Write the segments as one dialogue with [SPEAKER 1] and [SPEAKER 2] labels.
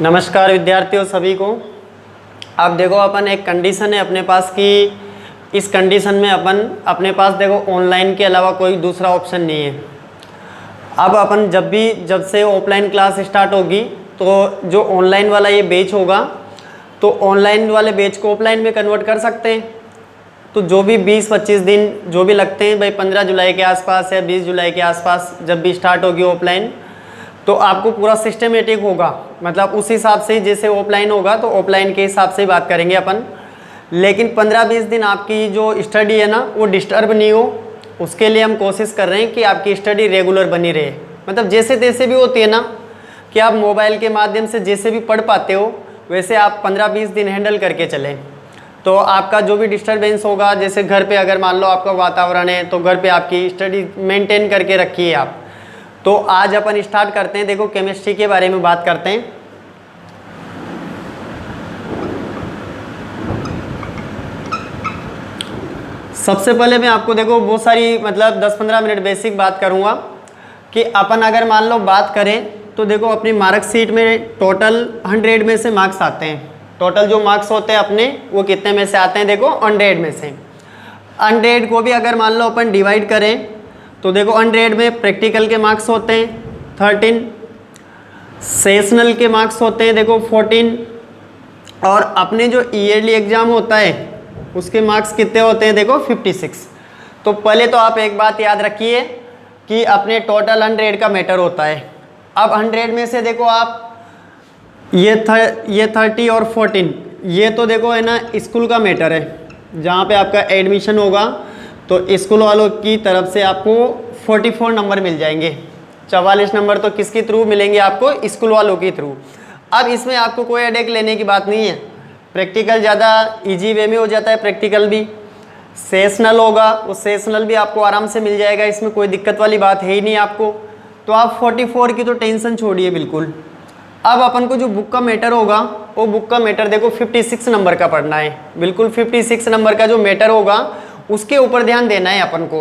[SPEAKER 1] नमस्कार विद्यार्थियों सभी को। अब देखो अपन एक कंडीशन है अपने पास कि इस कंडीशन में अपन अपने पास देखो ऑनलाइन के अलावा कोई दूसरा ऑप्शन नहीं है। अब अपन जब से ऑफलाइन क्लास स्टार्ट होगी तो जो ऑनलाइन वाला ये बैच होगा तो ऑनलाइन वाले बैच को ऑफलाइन में कन्वर्ट कर सकते हैं। तो जो भी 20-25 दिन जो भी लगते हैं भाई 15 जुलाई के आसपास या 20 जुलाई के आसपास जब भी स्टार्ट होगी ऑफलाइन तो आपको पूरा सिस्टमेटिक होगा, मतलब उस हिसाब से जैसे ऑफलाइन होगा तो ऑफलाइन के हिसाब से बात करेंगे अपन। लेकिन 15-20 दिन आपकी जो स्टडी है ना वो डिस्टर्ब नहीं हो, उसके लिए हम कोशिश कर रहे हैं कि आपकी स्टडी रेगुलर बनी रहे। मतलब जैसे तैसे भी होती है ना कि आप मोबाइल के माध्यम से जैसे भी पढ़ पाते हो वैसे आप 15-20 दिन हैंडल करके चलें। तो आपका जो भी डिस्टर्बेंस होगा, जैसे घर पे अगर मान लो आपका वातावरण है तो घर पे आपकी स्टडी मेंटेन करके रखिए आप। तो आज अपन स्टार्ट करते हैं। देखो केमिस्ट्री के बारे में बात करते हैं। सबसे पहले मैं आपको देखो बहुत सारी मतलब 10-15 मिनट बेसिक बात करूंगा कि अपन अगर मान लो बात करें तो देखो अपनी मार्कशीट में टोटल 100 में से मार्क्स आते हैं। टोटल जो मार्क्स होते हैं अपने वो कितने में से आते हैं? देखो 100 में से। 100 को भी अगर मान लो अपन डिवाइड करें तो देखो 100 में प्रैक्टिकल के मार्क्स होते हैं 13, सेशनल के मार्क्स होते हैं देखो 14, और अपने जो ईयरली एग्जाम होता है उसके मार्क्स कितने होते हैं? देखो 56। तो पहले तो आप एक बात याद रखिए कि अपने टोटल 100 का मैटर होता है। अब 100 में से देखो आप ये 30 और 14 ये तो देखो है ना स्कूल का मैटर है, जहाँ पे आपका एडमिशन होगा तो स्कूल वालों की तरफ से आपको 44 नंबर मिल जाएंगे। 44 नंबर तो किसके थ्रू मिलेंगे? आपको स्कूल वालों के थ्रू। अब इसमें आपको कोई हेडेक लेने की बात नहीं है, प्रैक्टिकल ज़्यादा इजी वे में हो जाता है। प्रैक्टिकल भी सेशनल होगा, उस सेशनल भी आपको आराम से मिल जाएगा, इसमें कोई दिक्कत वाली बात है ही नहीं आपको। तो आप 44 की तो टेंशन छोड़िए बिल्कुल। अब अपन को जो बुक का मैटर होगा वो बुक का मैटर देखो 56 नंबर का पढ़ना है। बिल्कुल 56 नंबर का जो मैटर होगा उसके ऊपर ध्यान देना है अपन को।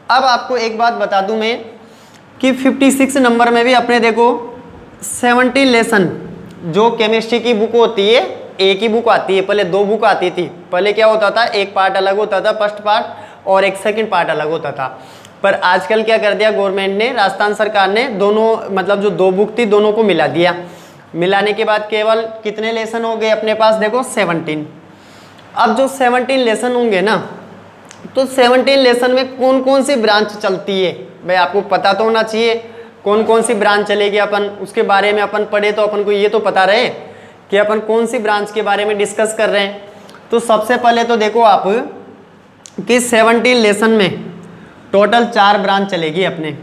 [SPEAKER 1] अब आपको एक बात बता दूं मैं कि 56 नंबर में भी अपने देखो 17 लेसन जो केमिस्ट्री की बुक होती है, एक ही बुक आती है। पहले 2 बुक आती थी। पहले क्या होता था, एक पार्ट अलग होता था फर्स्ट पार्ट और एक सेकंड पार्ट अलग होता था। पर आजकल क्या कर दिया गवर्नमेंट ने, राजस्थान सरकार ने दोनों मतलब जो 2 बुक थी दोनों को मिला दिया। मिलाने के बाद केवल कितने लेसन हो गए अपने पास? देखो 17। अब जो 17 लेसन होंगे ना तो 17 लेसन में कौन कौन सी ब्रांच चलती है भाई आपको पता तो होना चाहिए। कौन कौन सी ब्रांच चलेगी अपन उसके बारे में अपन पढ़े तो अपन को ये तो पता रहे कि अपन कौन सी ब्रांच के बारे में डिस्कस कर रहे हैं। तो सबसे पहले तो देखो आप कि 17 लेसन में टोटल 4 ब्रांच चलेगी अपने।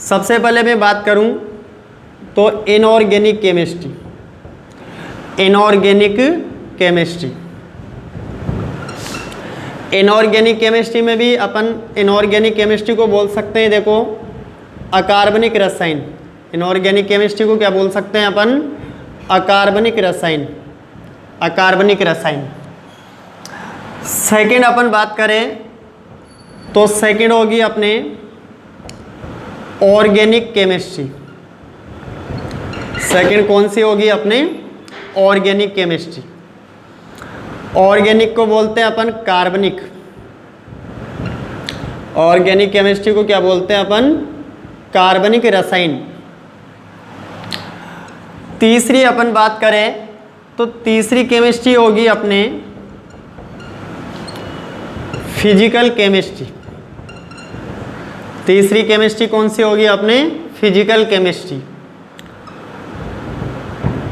[SPEAKER 1] सबसे पहले मैं बात करूं तो inorganic chemistry. Inorganic chemistry, inorganic chemistry में भी अपन इनऑर्गेनिक केमिस्ट्री को बोल सकते हैं देखो अकार्बनिक रसायन। इनऑर्गेनिक केमिस्ट्री को क्या बोल सकते हैं अपन? अकार्बनिक रसायन। अकार्बनिक रसायन। सेकंड अपन बात करें तो सेकंड होगी अपने ऑर्गेनिक केमिस्ट्री। सेकंड कौन सी होगी अपने? Organic chemistry. ऑर्गेनिक को बोलते हैं अपन कार्बनिक। ऑर्गेनिक केमिस्ट्री को क्या बोलते हैं अपन? कार्बनिक रसायन। तीसरी अपन बात करें तो तीसरी केमिस्ट्री होगी अपने फिजिकल केमिस्ट्री। तीसरी केमिस्ट्री कौन सी होगी अपने? Physical chemistry.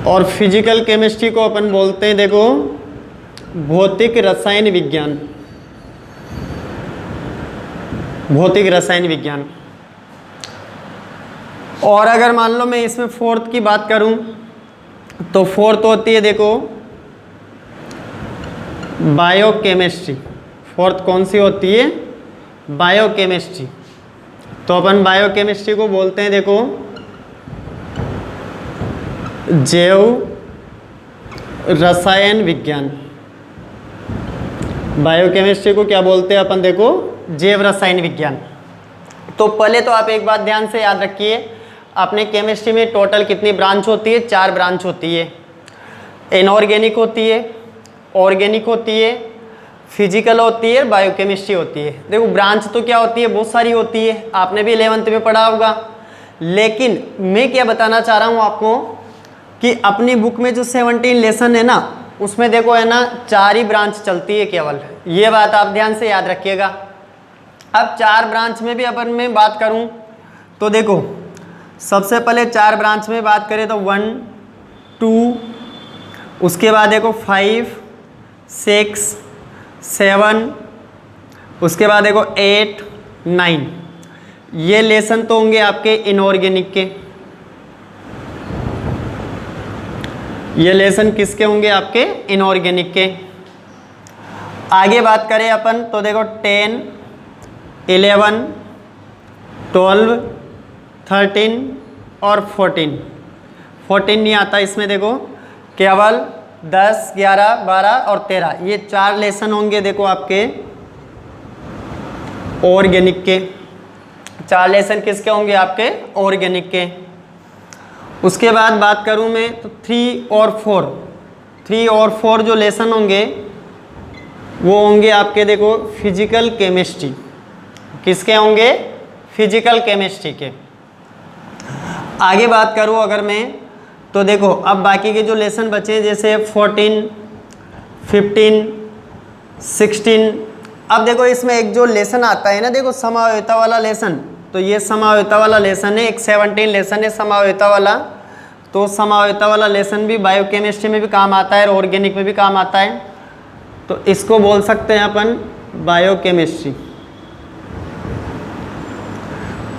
[SPEAKER 1] और फिजिकल केमिस्ट्री को अपन बोलते हैं देखो भौतिक रसायन विज्ञान। भौतिक रसायन विज्ञान। और अगर मान लो मैं इसमें फोर्थ की बात करूं तो फोर्थ होती है देखो बायोकेमिस्ट्री। फोर्थ कौन सी होती है? बायोकेमिस्ट्री। तो अपन बायोकेमिस्ट्री को बोलते हैं देखो जैव रसायन विज्ञान। बायोकेमिस्ट्री को क्या बोलते हैं अपन? देखो जैव रसायन विज्ञान। तो पहले तो आप एक बात ध्यान से याद रखिए, अपने केमिस्ट्री में टोटल कितनी ब्रांच होती है? 4 ब्रांच होती है। इनऑर्गेनिक होती है, ऑर्गेनिक होती है, फिजिकल होती है, बायोकेमिस्ट्री होती है। देखो ब्रांच तो क्या होती है, बहुत सारी होती है, आपने भी 11th में पढ़ा होगा। लेकिन मैं क्या बताना चाह रहा हूँ आपको कि अपनी बुक में जो 17 लेसन है ना, उसमें देखो है ना 4 ही ब्रांच चलती है केवल। ये बात आप ध्यान से याद रखिएगा। अब 4 ब्रांच में भी अपन मैं बात करूँ तो देखो सबसे पहले 4 ब्रांच में बात करें तो 1 2, उसके बाद देखो 5 6 7, उसके बाद देखो 8 9। ये लेसन तो होंगे आपके इनऑर्गेनिक के। ये लेसन किसके होंगे? आपके इनऑर्गेनिक के। आगे बात करें अपन तो देखो 10 11 12 13 और 14 नहीं आता इसमें। देखो केवल 10 11 12 और 13, ये 4 लेसन होंगे देखो आपके ऑर्गेनिक के। 4 लेसन किसके होंगे? आपके ऑर्गेनिक के। उसके बाद बात करूं मैं तो 3 और 4 जो लेसन होंगे वो होंगे आपके देखो फिजिकल केमिस्ट्री। किसके होंगे? फिजिकल केमिस्ट्री के। आगे बात करूं अगर मैं तो देखो अब बाकी के जो लेसन बचे जैसे 14 15 16। अब देखो इसमें एक जो लेसन आता है ना, देखो समायोगिता वाला लेसन, तो ये समायोगिता वाला लेसन है। एक 17 लेसन है समायोगिता वाला। तो समायोगिता वाला लेसन भी बायोकेमिस्ट्री में भी काम आता है और ऑर्गेनिक में भी काम आता है। तो इसको बोल सकते हैं अपन बायोकेमिस्ट्री।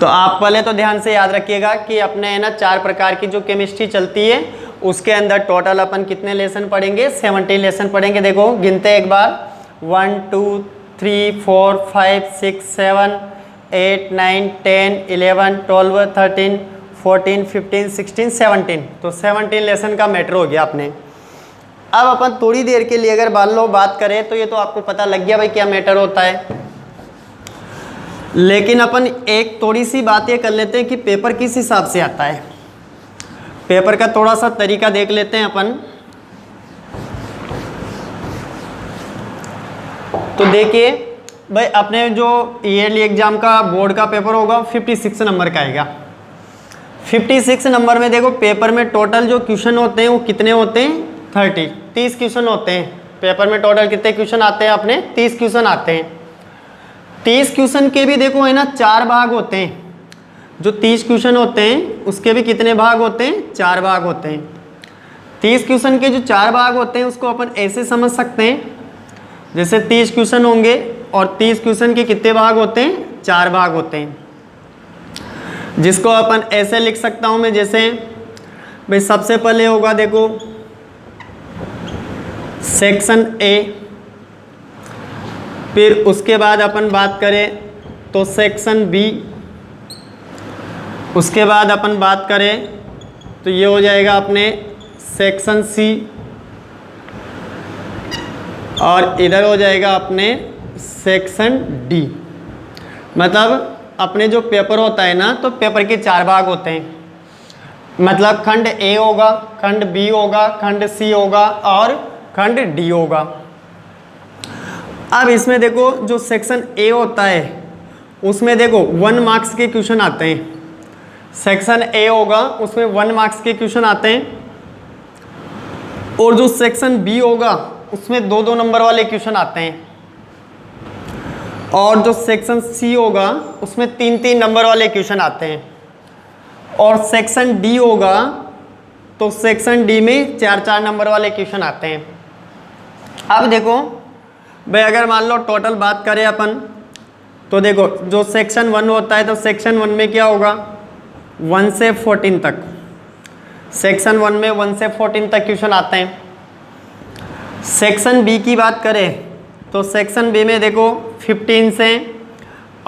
[SPEAKER 1] तो आप पहले तो ध्यान से याद रखिएगा कि अपने है ना 4 प्रकार की जो केमिस्ट्री चलती है उसके अंदर टोटल अपन कितने लेसन पढ़ेंगे? 17 लेसन पढ़ेंगे। देखो गिनते एक बार 1 2 3 4 5 6 7 8 9 10 11 12 13 14 15 16 17। तो 17 लेसन का मैटर हो गया अपने। अब अपन थोड़ी देर के लिए अगर बात करें तो ये तो आपको पता लग गया भाई क्या मैटर होता है। लेकिन अपन एक थोड़ी सी बात ये कर लेते हैं कि पेपर किस हिसाब से आता है। पेपर का थोड़ा सा तरीका देख लेते हैं अपन। तो देखिए भाई अपने जो ईयरली एग्जाम का बोर्ड का पेपर होगा 56 नंबर का आएगा। 56 नंबर में देखो पेपर में टोटल जो क्वेश्चन होते हैं वो कितने होते हैं? 30 क्वेश्चन होते हैं। पेपर में टोटल कितने क्वेश्चन आते हैं अपने? 30 क्वेश्चन आते हैं। 30 क्वेश्चन के भी देखो है ना 4 भाग होते हैं। जो 30 क्वेश्चन होते हैं उसके भी कितने भाग होते हैं? 4 भाग होते हैं। 30 क्वेश्चन के जो 4 भाग होते हैं उसको अपन ऐसे समझ सकते हैं जैसे 30 क्वेश्चन होंगे और 30 क्वेश्चन के कितने भाग होते हैं? 4 भाग होते हैं। जिसको अपन ऐसे लिख सकता हूं मैं, जैसे भाई सबसे पहले होगा देखो सेक्शन ए, फिर उसके बाद अपन बात करें तो सेक्शन बी, उसके बाद अपन बात करें तो ये हो जाएगा अपने सेक्शन सी, और इधर हो जाएगा अपने सेक्शन डी। मतलब अपने जो पेपर होता है ना तो पेपर के 4 भाग होते हैं। मतलब खंड ए होगा, खंड बी होगा, खंड सी होगा और खंड डी होगा। अब इसमें देखो जो सेक्शन ए होता है उसमें देखो 1 मार्क्स के क्वेश्चन आते हैं। सेक्शन ए होगा उसमें 1 मार्क्स के क्वेश्चन आते हैं, और जो सेक्शन बी होगा उसमें 2-2 नंबर वाले क्वेश्चन आते हैं, और जो सेक्शन सी होगा उसमें 3-3 नंबर वाले क्वेश्चन आते हैं, और सेक्शन डी होगा तो सेक्शन डी में 4-4 नंबर वाले क्वेश्चन आते हैं। अब देखो भाई अगर मान लो टोटल बात करें अपन तो देखो जो सेक्शन 1 होता है तो सेक्शन 1 में क्या होगा? 1 से 14 तक। सेक्शन 1 में 1 से 14 तक क्वेश्चन आते हैं। सेक्शन बी की बात करें तो सेक्शन बी में देखो 15 से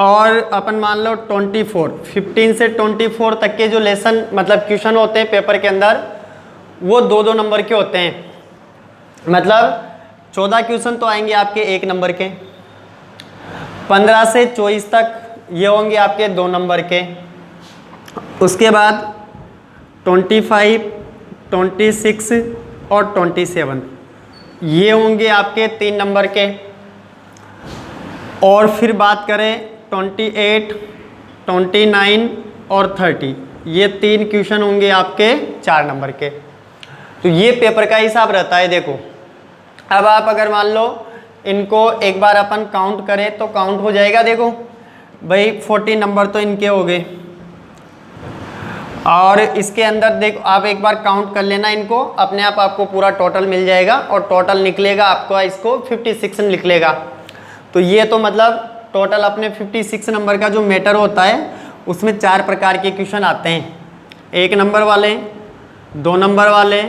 [SPEAKER 1] और अपन मान लो 24, 15 से 24 तक के जो लेसन मतलब क्वेश्चन होते हैं पेपर के अंदर वो 2-2 नंबर के होते हैं। मतलब 14 क्वेश्चन तो आएंगे आपके 1 नंबर के, 15 से 24 तक ये होंगे आपके 2 नंबर के, उसके बाद 25, 26 और 27 ये होंगे आपके 3 नंबर के। और फिर बात करें 28, 29 और 30 ये 3 क्वेश्चन होंगे आपके 4 नंबर के। तो ये पेपर का हिसाब रहता है। देखो अब आप अगर मान लो इनको एक बार अपन काउंट करें तो काउंट हो जाएगा। देखो भाई 40 नंबर तो इनके हो गए, और इसके अंदर देखो आप एक बार काउंट कर लेना इनको, अपने आप आपको पूरा टोटल मिल जाएगा और टोटल निकलेगा आपका, इसको 56 निकलेगा। तो ये तो मतलब टोटल अपने 56 नंबर का जो मैटर होता है उसमें 4 प्रकार के क्वेश्चन आते हैं, 1 नंबर वाले, 2 नंबर वाले,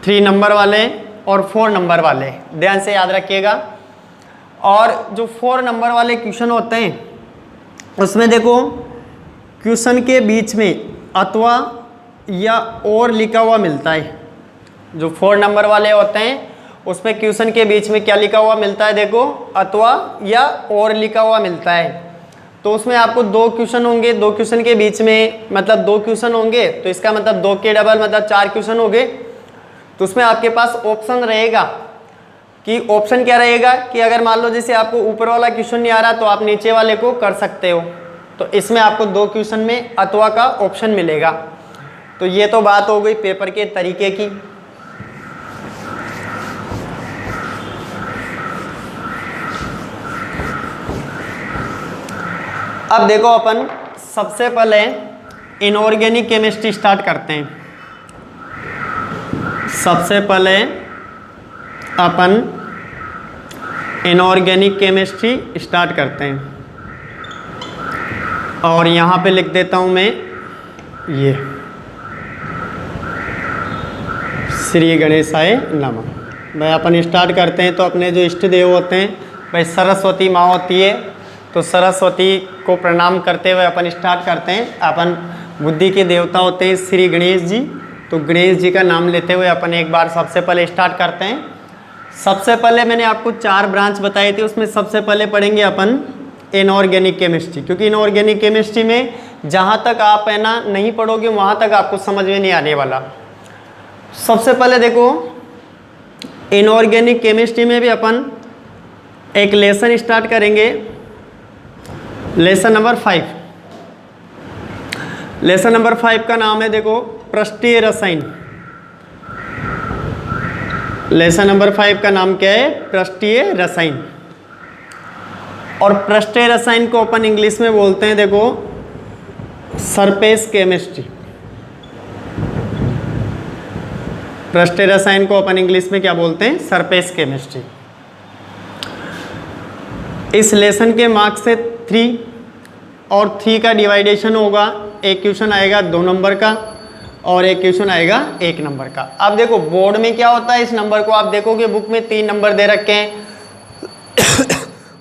[SPEAKER 1] 3 नंबर वाले और 4 नंबर वाले। ध्यान से याद रखिएगा। और जो 4 नंबर वाले क्वेश्चन होते हैं उसमें देखो क्वेश्चन के बीच में अथवा या और लिखा हुआ मिलता है। जो 4 नंबर वाले होते हैं उसमें क्वेश्चन के बीच में क्या लिखा हुआ मिलता है, देखो अथवा या और लिखा हुआ मिलता है। तो उसमें आपको 2 क्वेश्चन होंगे, 2 क्वेश्चन के बीच में मतलब 2 क्वेश्चन होंगे, तो इसका मतलब 2 के डबल मतलब 4 क्वेश्चन हो गए। तो उसमें आपके पास ऑप्शन रहेगा कि ऑप्शन क्या रहेगा कि अगर मान लो जैसे आपको ऊपर वाला क्वेश्चन नहीं आ रहा तो आप नीचे वाले को कर सकते हो। तो इसमें आपको 2 क्वेश्चन में अथवा का ऑप्शन मिलेगा। तो ये तो बात हो गई पेपर के तरीके की। अब देखो अपन सबसे पहले इनऑर्गेनिक केमिस्ट्री स्टार्ट करते हैं। सबसे पहले अपन इनऑर्गेनिक केमिस्ट्री स्टार्ट करते हैं और यहाँ पे लिख देता हूँ मैं ये श्री गणेशाय नमः। भाई अपन स्टार्ट करते हैं तो अपने जो इष्ट देव होते हैं, भाई सरस्वती माँ होती है, तो सरस्वती को प्रणाम करते हुए अपन स्टार्ट करते हैं। अपन बुद्धि के देवता होते हैं श्री गणेश जी, तो गणेश जी का नाम लेते हुए अपन एक बार सबसे पहले स्टार्ट करते हैं। सबसे पहले मैंने आपको 4 ब्रांच बताई थी, उसमें सबसे पहले पढ़ेंगे अपन इनऑर्गेनिक केमिस्ट्री, क्योंकि इनऑर्गेनिक केमिस्ट्री में जहाँ तक आप है ना नहीं पढ़ोगे वहाँ तक आपको समझ में नहीं आने वाला। सबसे पहले देखो इनऑर्गेनिक केमिस्ट्री में भी अपन एक लेसन स्टार्ट करेंगे, लेसन नंबर 5। लेसन नंबर 5 का नाम है देखो पृष्ठीय रसायन। लेसन नंबर 5 का नाम क्या है, पृष्ठीय रसायन। और पृष्ठीय रसायन को अपन इंग्लिश में बोलते हैं देखो सरफेस केमिस्ट्री। पृष्ठीय रसायन को अपन इंग्लिश में क्या बोलते हैं, सरफेस केमिस्ट्री। इस लेसन के मार्क्स से 3 और 3 का डिवाइडेशन होगा। एक क्वेश्चन आएगा 2 नंबर का और एक क्वेश्चन आएगा 1 नंबर का। अब देखो बोर्ड में क्या होता है, इस नंबर को आप देखोगे बुक में 3 नंबर दे रखे हैं।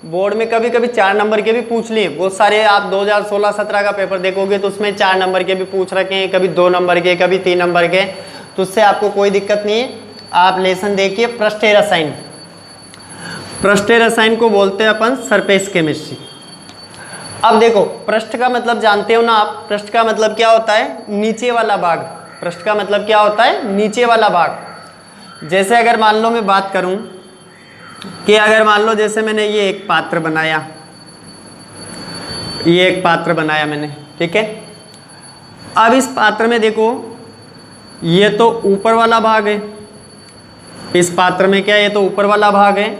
[SPEAKER 1] बोर्ड में कभी कभी 4 नंबर के भी पूछ लिए, बहुत सारे आप 2016-17 का पेपर देखोगे तो उसमें 4 नंबर के भी पूछ रखे हैं, कभी 2 नंबर के, कभी 3 नंबर के। तो उससे आपको कोई दिक्कत नहीं है। आप लेसन देखिए पृष्ठीय रसायन। पृष्ठीय रसायन को बोलते हैं अपन सरफेस केमिस्ट्री। अब देखो पृष्ठ का मतलब जानते हो ना आप, पृष्ठ का मतलब क्या होता है, नीचे वाला भाग। पृष्ठ का मतलब क्या होता है, नीचे वाला भाग। जैसे अगर मान लो मैं बात करूं कि अगर मान लो जैसे मैंने ये एक पात्र बनाया, ये एक पात्र बनाया मैंने, ठीक है। अब इस पात्र में देखो ये तो ऊपर वाला भाग है, इस पात्र में क्या है, ये तो ऊपर वाला भाग है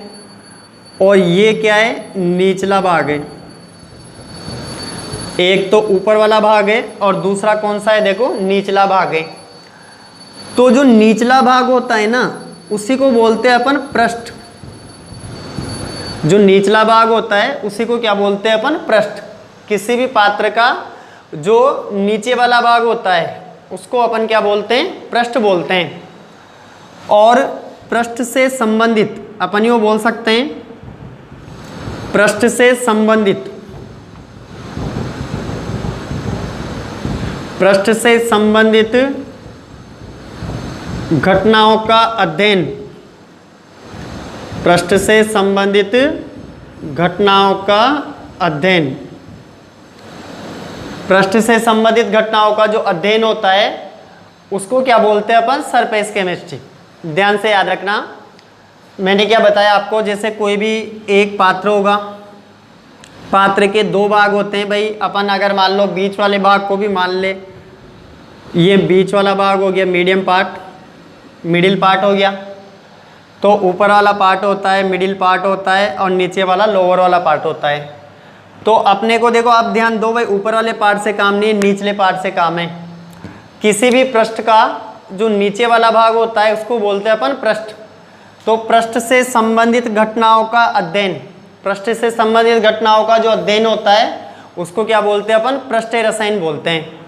[SPEAKER 1] और ये क्या है, निचला भाग है। एक तो ऊपर वाला भाग है और दूसरा कौन सा है, देखो निचला भाग है। तो जो निचला भाग होता है ना उसी को बोलते हैं अपन पृष्ठ। जो निचला भाग होता है उसी को क्या बोलते हैं अपन, पृष्ठ। किसी भी पात्र का जो नीचे वाला भाग होता है उसको अपन क्या बोलते हैं, पृष्ठ बोलते हैं। और पृष्ठ से संबंधित अपन यो बोल सकते हैं, पृष्ठ से संबंधित, पृष्ठ से संबंधित घटनाओं का अध्ययन, पृष्ठ से संबंधित घटनाओं का अध्ययन पृष्ठ से संबंधित घटनाओं का जो अध्ययन होता है उसको क्या बोलते हैं अपन? Surface chemistry. ध्यान से याद रखना, मैंने क्या बताया आपको, जैसे कोई भी एक पात्र होगा, पात्र के दो भाग होते हैं भाई। अपन अगर मान लो बीच वाले भाग को भी मान ले, ये बीच वाला भाग हो गया मीडियम पार्ट, मिडिल पार्ट हो गया। तो ऊपर वाला पार्ट होता है, मिडिल पार्ट होता है, और नीचे वाला लोअर वाला पार्ट होता है। तो अपने को देखो, आप ध्यान दो भाई, ऊपर वाले पार्ट से काम नहीं, निचले पार्ट से काम है। किसी भी पृष्ठ का जो नीचे वाला भाग होता है उसको बोलते हैं अपन पृष्ठ। तो पृष्ठ से संबंधित घटनाओं का अध्ययन, पृष्ठ से संबंधित घटनाओं का जो अध्ययन होता है उसको क्या बोलते हैं अपन? पृष्ठीय रसायन बोलते हैं।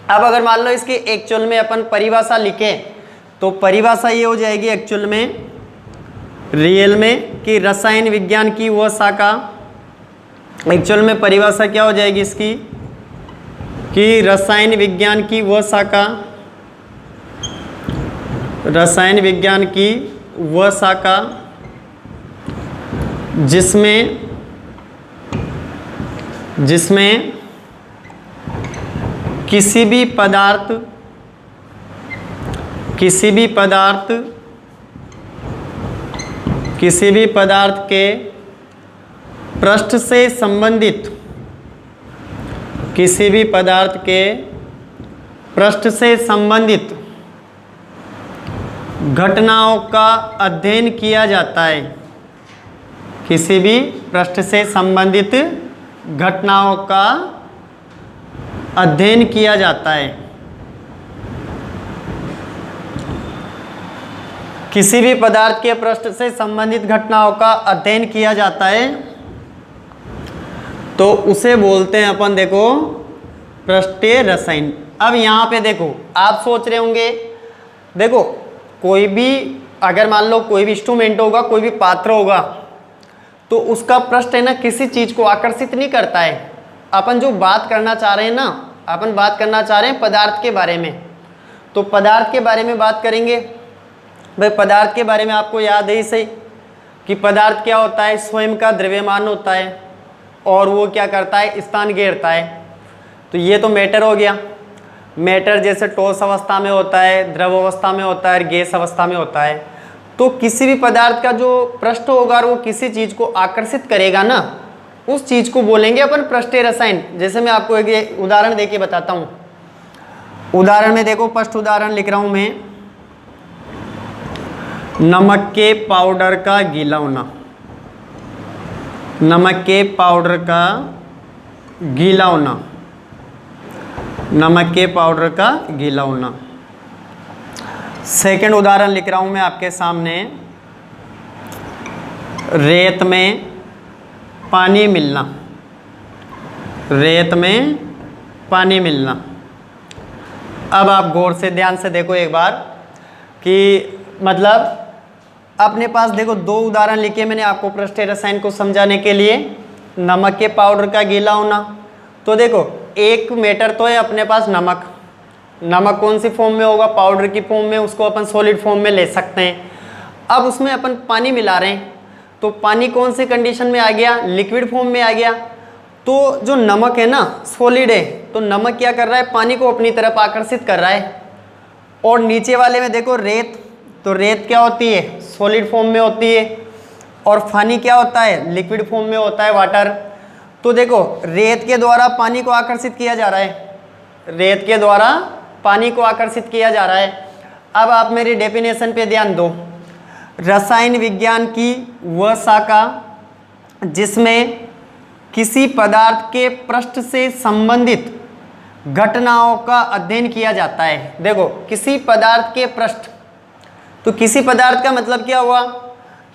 [SPEAKER 1] अब अगर मान लो इसकी एक्चुअल में अपन परिभाषा लिखे तो परिभाषा ये हो जाएगी एक्चुअल में, रियल में, कि रसायन विज्ञान की वह शाखा, एक्चुअल में परिभाषा क्या हो जाएगी इसकी, कि रसायन विज्ञान की वह शाखा, रसायन विज्ञान की वह शाखा जिसमें किसी भी पदार्थ के पृष्ठ से संबंधित, किसी भी पदार्थ के पृष्ठ से संबंधित घटनाओं का अध्ययन किया जाता है। किसी भी पृष्ठ से संबंधित घटनाओं का अध्ययन किया जाता है। किसी भी पदार्थ के पृष्ठ से संबंधित घटनाओं का अध्ययन किया जाता है तो उसे बोलते हैं अपन, देखो, पृष्ठीय रसायन। अब यहाँ पे देखो, आप सोच रहे होंगे, देखो कोई भी अगर मान लो कोई भी इंस्ट्रूमेंट होगा, कोई भी पात्र होगा, तो उसका पृष्ठ है ना किसी चीज़ को आकर्षित नहीं करता है। अपन जो बात करना चाह रहे हैं ना, अपन बात करना चाह रहे हैं पदार्थ के बारे में, तो पदार्थ के बारे में बात करेंगे भाई। पदार्थ के बारे में आपको याद है ही सही कि पदार्थ क्या होता है? स्वयं का द्रव्यमान होता है और वो क्या करता है? स्थान घेरता है। तो ये तो मैटर हो गया। मैटर जैसे ठोस अवस्था में होता है, द्रव अवस्था में होता है, गैस अवस्था में होता है। तो किसी भी पदार्थ का जो पृष्ठ होगा और वो किसी चीज़ को आकर्षित करेगा ना, उस चीज़ को बोलेंगे अपन पृष्ठीय रसायन। जैसे मैं आपको एक उदाहरण देके बताता हूँ। उदाहरण में देखो, फर्स्ट उदाहरण लिख रहा हूँ मैं, नमक के पाउडर का गीला होना। नमक के पाउडर का गीला होना, नमक के पाउडर का गीला होना। सेकंड उदाहरण लिख रहा हूं मैं आपके सामने, रेत में पानी मिलना। रेत में पानी मिलना। अब आप गौर से ध्यान से देखो एक बार कि मतलब अपने पास देखो दो उदाहरण लिखे मैंने आपको पृष्ठीय रसायन को समझाने के लिए। नमक के पाउडर का गीला होना, तो देखो एक मैटर तो है अपने पास नमक। नमक कौन सी फॉर्म में होगा? पाउडर की फॉर्म में, उसको अपन सॉलिड फॉर्म में ले सकते हैं। अब उसमें अपन पानी मिला रहे हैं, तो पानी कौन सी कंडीशन में आ गया? लिक्विड फॉर्म में आ गया। तो जो नमक है ना सॉलिड है, तो नमक क्या कर रहा है? पानी को अपनी तरफ आकर्षित कर रहा है। और नीचे वाले में देखो रेत, तो रेत क्या होती है? सॉलिड फॉर्म में होती है। और पानी क्या होता है? लिक्विड फॉर्म में होता है, वाटर। तो देखो रेत के द्वारा पानी को आकर्षित किया जा रहा है, रेत के द्वारा पानी को आकर्षित किया जा रहा है। अब आप मेरी डेफिनेशन पे ध्यान दो। रसायन विज्ञान की वह शाखा जिसमें किसी पदार्थ के पृष्ठ से संबंधित घटनाओं का अध्ययन किया जाता है। देखो किसी पदार्थ के पृष्ठ, तो किसी पदार्थ का मतलब क्या हुआ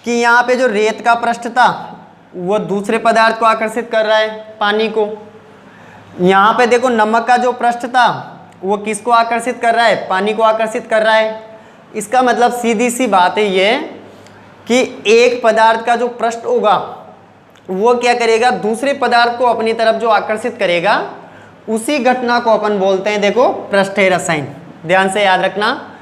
[SPEAKER 1] कि यहाँ पे जो रेत का पृष्ठ था वो दूसरे पदार्थ को आकर्षित कर रहा है, पानी को। यहाँ पे देखो नमक का जो पृष्ठ था वो किसको आकर्षित कर रहा है? पानी को आकर्षित कर रहा है। इसका मतलब सीधी सी बात है ये कि एक पदार्थ का जो पृष्ठ होगा वो क्या करेगा? दूसरे पदार्थ को अपनी तरफ जो आकर्षित करेगा, उसी घटना को अपन बोलते हैं देखो पृष्ठीय रसायन। ध्यान से याद रखना।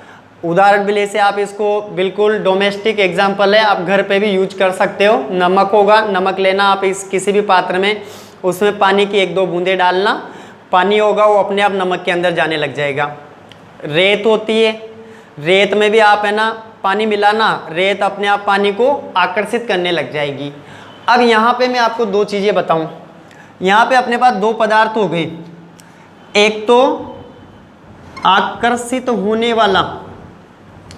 [SPEAKER 1] उदाहरण भी ले से आप इसको, बिल्कुल डोमेस्टिक एग्जाम्पल है, आप घर पे भी यूज कर सकते हो। नमक होगा, नमक लेना आप इस किसी भी पात्र में, उसमें पानी की 1-2 बूंदें डालना, पानी होगा वो अपने आप नमक के अंदर जाने लग जाएगा। रेत होती है, रेत में भी आप है ना पानी मिलाना, रेत अपने आप पानी को आकर्षित करने लग जाएगी। अब यहाँ पे मैं आपको दो चीज़ें बताऊँ। यहाँ पे अपने पास दो पदार्थ हो गए, एक तो आकर्षित होने वाला,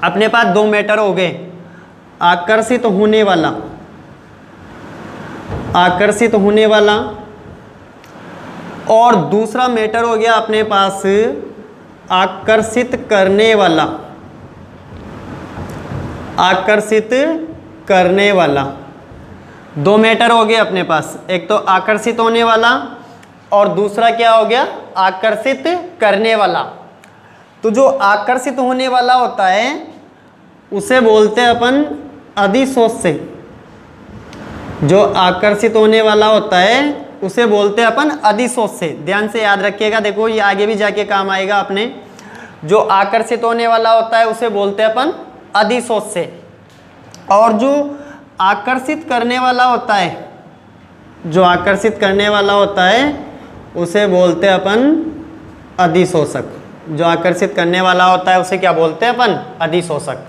[SPEAKER 1] अपने पास दो मैटर हो गए, आकर्षित होने वाला, आकर्षित होने वाला, और दूसरा मैटर हो गया अपने पास आकर्षित करने वाला, आकर्षित करने वाला। दो मैटर हो गए अपने पास, एक तो आकर्षित होने वाला और दूसरा क्या हो गया, आकर्षित करने वाला। तो जो आकर्षित होने वाला होता है उसे बोलते हैं अपन अधिशोष से, जो आकर्षित होने वाला होता है उसे बोलते हैं अपन अधिशोष से। ध्यान से याद रखिएगा, देखो ये आगे भी जाके काम आएगा अपने। जो आकर्षित होने वाला होता है उसे बोलते हैं अपन अधिशोष से, और जो आकर्षित करने वाला होता है, जो आकर्षित करने वाला होता है उसे बोलते हैं अपन अधिशोषक। जो आकर्षित करने वाला होता है उसे क्या बोलते हैं अपन, अधिशोषक।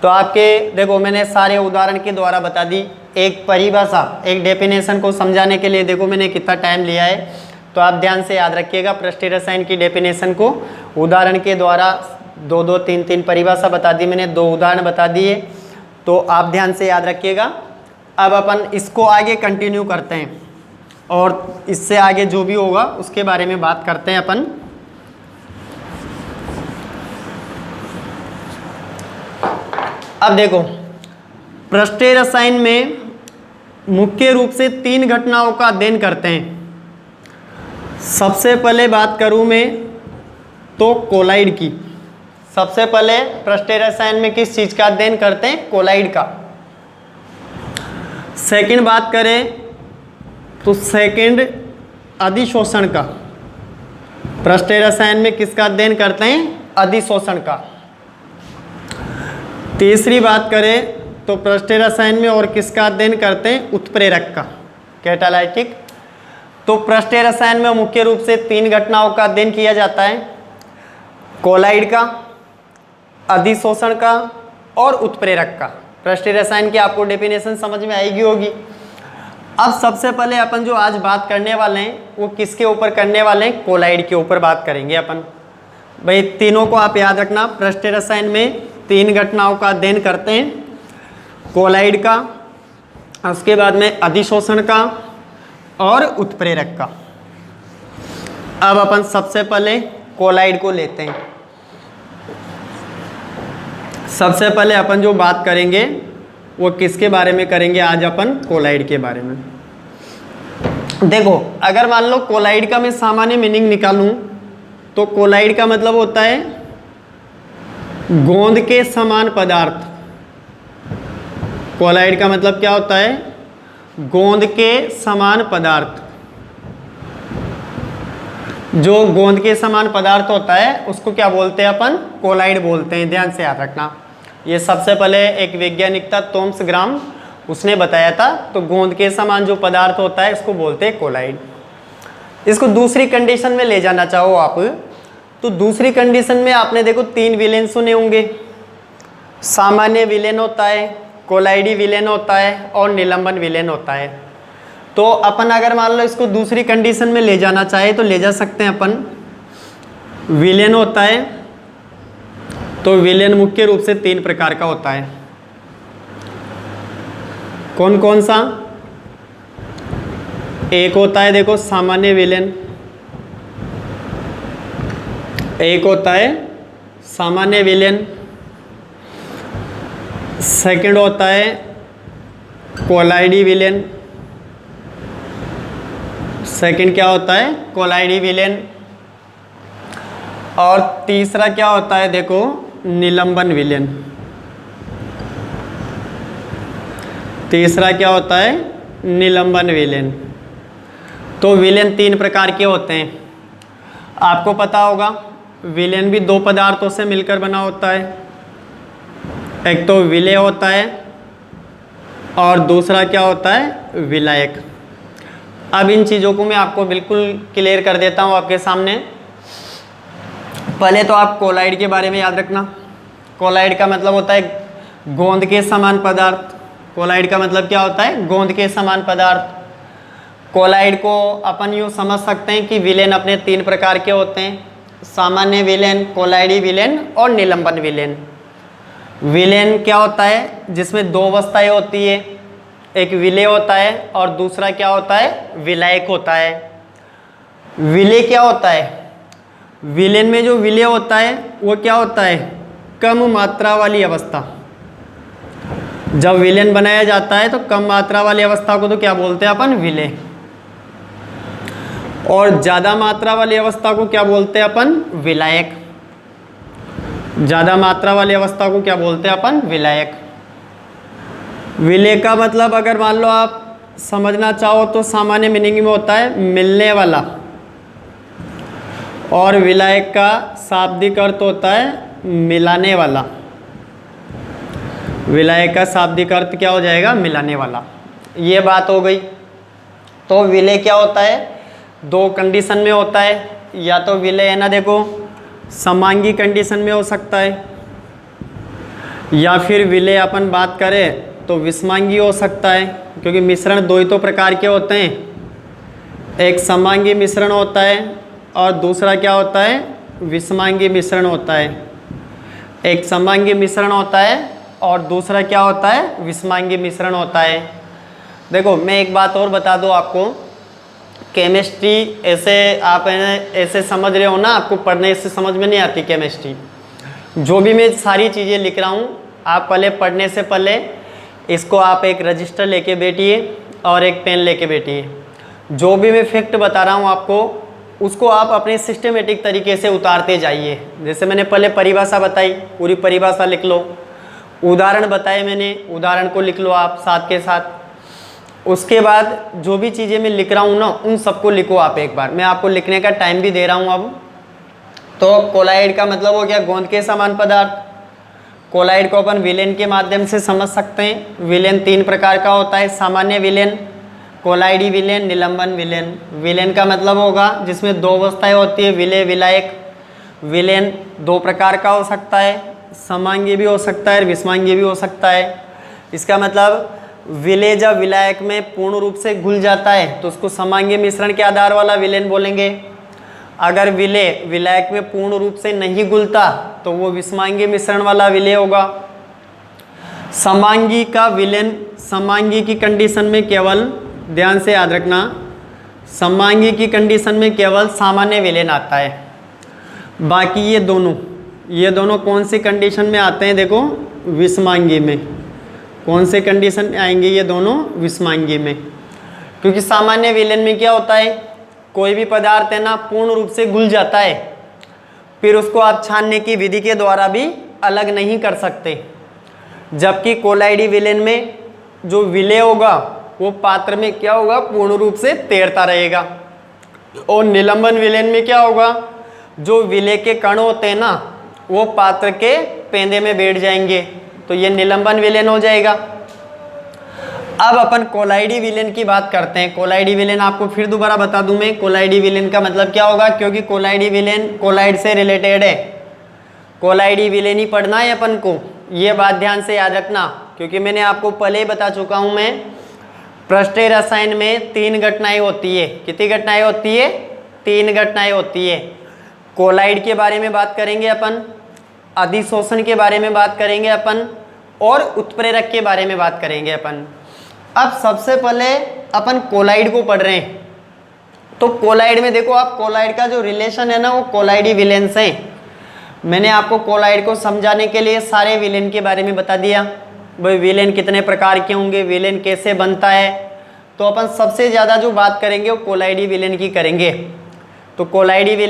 [SPEAKER 1] तो आपके देखो मैंने सारे उदाहरण के द्वारा बता दी, एक परिभाषा, एक डेफिनेशन को समझाने के लिए देखो मैंने कितना टाइम लिया है। तो आप ध्यान से याद रखिएगा, पृष्ठीय रसायन की डेफिनेशन को उदाहरण के द्वारा दो दो तीन तीन परिभाषा बता दी मैंने, दो उदाहरण बता दिए। तो आप ध्यान से याद रखिएगा। अब अपन इसको आगे कंटिन्यू करते हैं और इससे आगे जो भी होगा उसके बारे में बात करते हैं अपन। अब देखो पृष्ठीय रसायन में मुख्य रूप से तीन घटनाओं का अध्ययन करते हैं। सबसे पहले बात करूं मैं तो कोलाइड की। सबसे पहले पृष्ठीय रसायन में किस चीज का अध्ययन करते हैं, कोलाइड का। सेकंड बात करें तो सेकंड अधिशोषण का। पृष्ठीय रसायन में किसका अध्ययन करते हैं, अधिशोषण का। तीसरी बात करें तो पृष्ठीय रसायन में और किसका अध्ययन करते हैं, उत्प्रेरक का, कैटालाइटिक। तो पृष्ठीय रसायन में मुख्य रूप से तीन घटनाओं का अध्ययन किया जाता है, कोलाइड का, अधिशोषण का और उत्प्रेरक का। पृष्ठीय रसायन की आपको डेफिनेशन समझ में आएगी होगी। अब सबसे पहले अपन जो आज बात करने वाले हैं वो किसके ऊपर करने वाले हैं, कोलाइड के ऊपर बात करेंगे अपन। भाई तीनों को आप याद रखना, पृष्ठीय रसायन में तीन घटनाओं का अध्ययन करते हैं, कोलाइड का, उसके बाद में अधिशोषण का और उत्प्रेरक का। अब अपन सबसे पहले कोलाइड को लेते हैं। सबसे पहले अपन जो बात करेंगे वो किसके बारे में करेंगे आज अपन, कोलाइड के बारे में। देखो अगर मान लो कोलाइड का मैं सामान्य मीनिंग निकालूं तो कोलाइड का मतलब होता है गोंद के समान पदार्थ। कोलाइड का मतलब क्या होता है, गोंद के समान पदार्थ। जो गोंद के समान पदार्थ होता है उसको क्या बोलते हैं अपन, कोलाइड बोलते हैं। ध्यान से याद रखना, ये सबसे पहले एक वैज्ञानिक था थॉमस ग्राम, उसने बताया था। तो गोंद के समान जो पदार्थ होता है इसको बोलते हैं कोलाइड। इसको दूसरी कंडीशन में ले जाना चाहो आप तो दूसरी कंडीशन में आपने देखो तीन विलेन सुने होंगे, सामान्य विलेन होता है, कोलाइडी विलेन होता है और निलंबन विलेन होता है। तो अपन अगर मान लो इसको दूसरी कंडीशन में ले जाना चाहे तो ले जा सकते हैं अपन। विलेन होता है तो विलेन मुख्य रूप से तीन प्रकार का होता है। कौन कौन सा, एक होता है देखो सामान्य विलेन, एक होता है सामान्य विलेन, सेकंड होता है कोलाइडी विलेन, सेकंड क्या होता है, कोलाइडी विलेन, और तीसरा क्या होता है देखो निलंबन विलेन। तीसरा क्या होता है, निलंबन विलेन। तो विलेन तीन प्रकार के होते हैं, आपको पता होगा। विलेन भी दो पदार्थों से मिलकर बना होता है, एक तो विलेय होता है और दूसरा क्या होता है, विलायक। अब इन चीज़ों को मैं आपको बिल्कुल क्लियर कर देता हूँ आपके सामने। पहले तो आप कोलाइड के बारे में याद रखना। कोलाइड का मतलब होता है गोंद के समान पदार्थ। कोलाइड का मतलब क्या होता है? गोंद के समान पदार्थ। कोलाइड को अपन यूँ समझ सकते हैं कि विलेन अपने 3 प्रकार के होते हैं, सामान्य विलेन, कोलाइडी विलेन और निलंबन विलेन। विलेन क्या होता है? जिसमें 2 अवस्थाएं होती है, एक विलेय होता है और दूसरा क्या होता है? विलायक होता है। विलेय क्या होता है? विलेन में जो विलेय होता है वो क्या होता है? कम मात्रा वाली अवस्था। जब विलेन बनाया जाता है तो कम मात्रा वाली अवस्था को तो क्या बोलते हैं अपन? विलेय। और ज़्यादा मात्रा वाली अवस्था को क्या बोलते हैं अपन? विलायक। ज़्यादा मात्रा वाली अवस्था को क्या बोलते हैं अपन? विलायक। विलेय का मतलब अगर मान लो आप समझना चाहो तो सामान्य मीनिंग में होता है मिलने वाला, और विलायक का शाब्दिक अर्थ होता है मिलाने वाला। विलायक का शाब्दिक अर्थ क्या हो जाएगा? मिलाने वाला। ये बात हो गई। तो विलेय क्या होता है? 2 कंडीशन में होता है। या तो विलेय है ना, देखो समांगी कंडीशन में हो सकता है, या फिर विलेय अपन बात करें तो विषमांगी हो सकता है, क्योंकि मिश्रण 2 ही तो प्रकार के होते हैं। एक समांगी मिश्रण होता है और दूसरा क्या होता है? विषमांगी मिश्रण होता है। एक समांगी मिश्रण होता है और दूसरा क्या होता है? विषमांगी मिश्रण होता है। देखो मैं एक बात और बता दूं आपको, केमिस्ट्री ऐसे आप ऐसे समझ रहे हो ना, आपको पढ़ने से समझ में नहीं आती केमिस्ट्री। जो भी मैं सारी चीज़ें लिख रहा हूँ, आप पहले पढ़ने से पहले इसको आप एक रजिस्टर लेके बैठिए और एक पेन लेके बैठिए। जो भी मैं फैक्ट बता रहा हूँ आपको, उसको आप अपने सिस्टमेटिक तरीके से उतारते जाइए। जैसे मैंने पहले परिभाषा बताई, पूरी परिभाषा लिख लो। उदाहरण बताए मैंने, उदाहरण को लिख लो आप साथ के साथ। उसके बाद जो भी चीज़ें मैं लिख रहा हूँ ना, उन सबको लिखो आप एक बार। मैं आपको लिखने का टाइम भी दे रहा हूँ अब। तो कोलाइड का मतलब हो गया गोंद के समान पदार्थ। कोलाइड को अपन विलेन के माध्यम से समझ सकते हैं। विलेन 3 प्रकार का होता है, सामान्य विलेन, कोलाइडी विलेन, निलंबन विलेन। विलेन का मतलब होगा जिसमें 2 अवस्थाएं होती है, विलेय विलायक। विलेन 2 प्रकार का हो सकता है, समांगी भी हो सकता है, विषमांगी भी हो सकता है। इसका मतलब विलेय जब विलायक में पूर्ण रूप से घुल जाता है तो उसको समांगी मिश्रण के आधार वाला विलेन बोलेंगे। अगर विलेय विलायक में पूर्ण रूप से नहीं घुलता तो वो विषमांगी मिश्रण वाला विलेय होगा। समांगी का विलेन, समांगी की कंडीशन में केवल, ध्यान से याद रखना, समांगी की कंडीशन में केवल सामान्य विलेन आता है। बाकी ये दोनों कौन सी कंडीशन में आते हैं? देखो विषमांगी में। कौन से कंडीशन में आएंगे ये दोनों? विषमांगी में। क्योंकि सामान्य विलेन में क्या होता है, कोई भी पदार्थ है ना पूर्ण रूप से घुल जाता है, फिर उसको आप छानने की विधि के द्वारा भी अलग नहीं कर सकते। जबकि कोलाइडी विलेन में जो विलेय होगा वो पात्र में क्या होगा? पूर्ण रूप से तैरता रहेगा। और निलंबन विलेन में क्या होगा? जो विलेय के कण होते हैं ना, वो पात्र के पेंदे में बैठ जाएंगे, तो ये निलंबन विलेन हो जाएगा। अब अपन कोलाइडी विलेन की बात करते हैं। कोलाइडी विलेन आपको फिर दोबारा बता दूं मैं, कोलाइडी विलेन का मतलब क्या होगा, क्योंकि कोलाइडी विलेन कोलाइड से रिलेटेड है। कोलाइडी विलेन ही पढ़ना है अपन को, ये बात ध्यान से याद रखना। क्योंकि मैंने आपको पहले ही बता चुका हूं मैं, पृष्ठीय रसायन में 3 घटनाएं होती है। कितनी घटनाएं होती है? 3 घटनाएं होती है। कोलाइड के बारे में बात करेंगे अपन, अधिशोषण के बारे में बात करेंगे अपन, और उत्प्रेरक के बारे में बात करेंगे अपन। अब सबसे पहले अपन कोलाइड को पढ़ रहे हैं। तो कोलाइड में देखो आप, कोलाइड का जो रिलेशन है ना वो कोलाइडी विलेन से। मैंने आपको कोलाइड को समझाने के लिए सारे विलेन के बारे में बता दिया। भाई विलेन कितने प्रकार के होंगे, विलेन कैसे बनता है। तो अपन सबसे ज़्यादा जो बात करेंगे वो कोलाइडी विलेन की करेंगे। तो कोलाइडी विलेन